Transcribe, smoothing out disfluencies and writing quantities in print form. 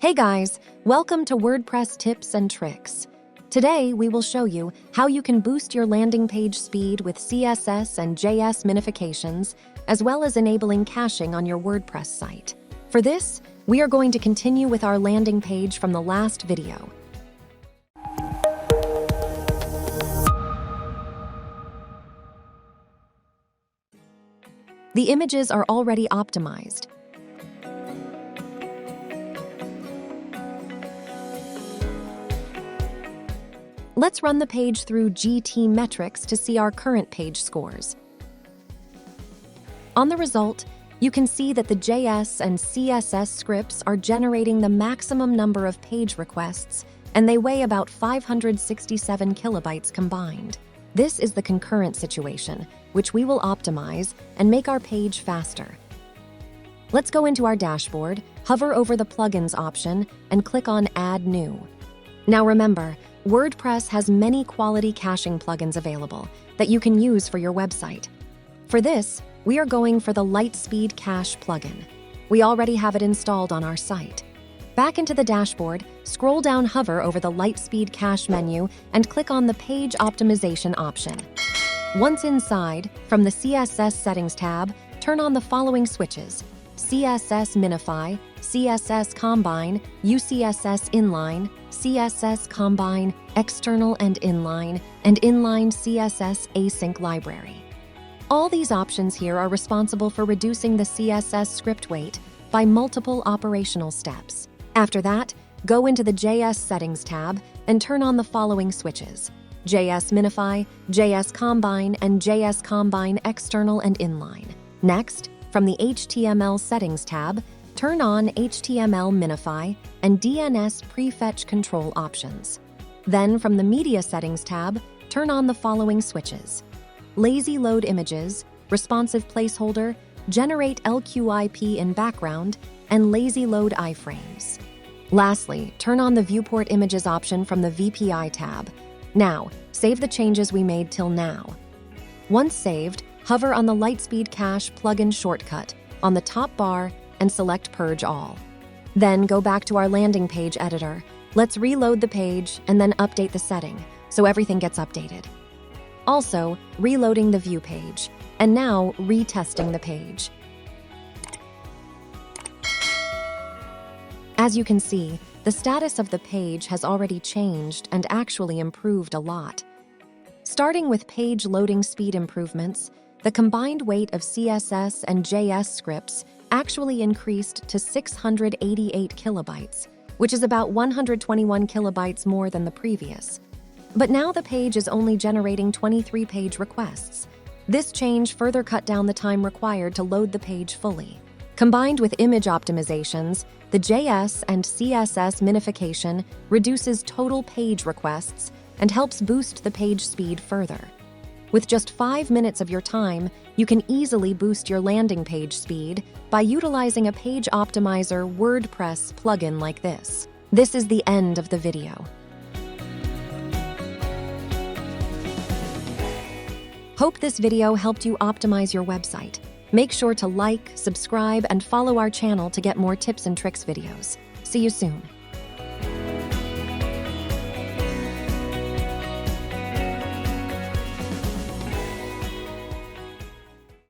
Hey guys, welcome to WordPress Tips and Tricks. Today we will show you how you can boost your landing page speed with CSS and JS minifications, as well as enabling caching on your WordPress site. For this, we are going to continue with our landing page from the last video. The images are already optimized. Let's run the page through GT metrics to see our current page scores. On the result, you can see that the JS and CSS scripts are generating the maximum number of page requests, and they weigh about 567 kilobytes combined. This is the concurrent situation, which we will optimize and make our page faster. Let's go into our dashboard, hover over the Plugins option, and click on Add New. Now remember, WordPress has many quality caching plugins available that you can use for your website. For this, we are going for the Lightspeed Cache plugin. We already have it installed on our site. Back into the dashboard, scroll down, hover over the Lightspeed Cache menu, and click on the Page Optimization option. Once inside, from the CSS Settings tab, turn on the following switches: CSS Minify, CSS Combine, UCSS Inline, CSS Combine, External and Inline CSS Async Library. All these options here are responsible for reducing the CSS script weight by multiple operational steps. After that, go into the JS Settings tab and turn on the following switches: JS Minify, JS Combine, and JS Combine External and Inline. Next, from the HTML Settings tab, turn on HTML Minify and DNS Prefetch Control options. Then from the Media Settings tab, turn on the following switches: Lazy Load Images, Responsive Placeholder, Generate LQIP in Background, and Lazy Load iframes. Lastly, turn on the Viewport Images option from the VPI tab. Now, save the changes we made till now. Once saved, hover on the Lightspeed Cache plugin shortcut on the top bar and select Purge All. Then go back to our landing page editor. Let's reload the page and then update the setting so everything gets updated. Also, reloading the view page, and now retesting the page. As you can see, the status of the page has already changed and actually improved a lot. Starting with page loading speed improvements, the combined weight of CSS and JS scripts actually increased to 688 kilobytes, which is about 121 kilobytes more than the previous. But now the page is only generating 23 page requests. This change further cut down the time required to load the page fully. Combined with image optimizations, the JS and CSS minification reduces total page requests and helps boost the page speed further. With just 5 minutes of your time, you can easily boost your landing page speed by utilizing a page optimizer WordPress plugin like this. This is the end of the video. Hope this video helped you optimize your website. Make sure to like, subscribe, and follow our channel to get more tips and tricks videos. See you soon.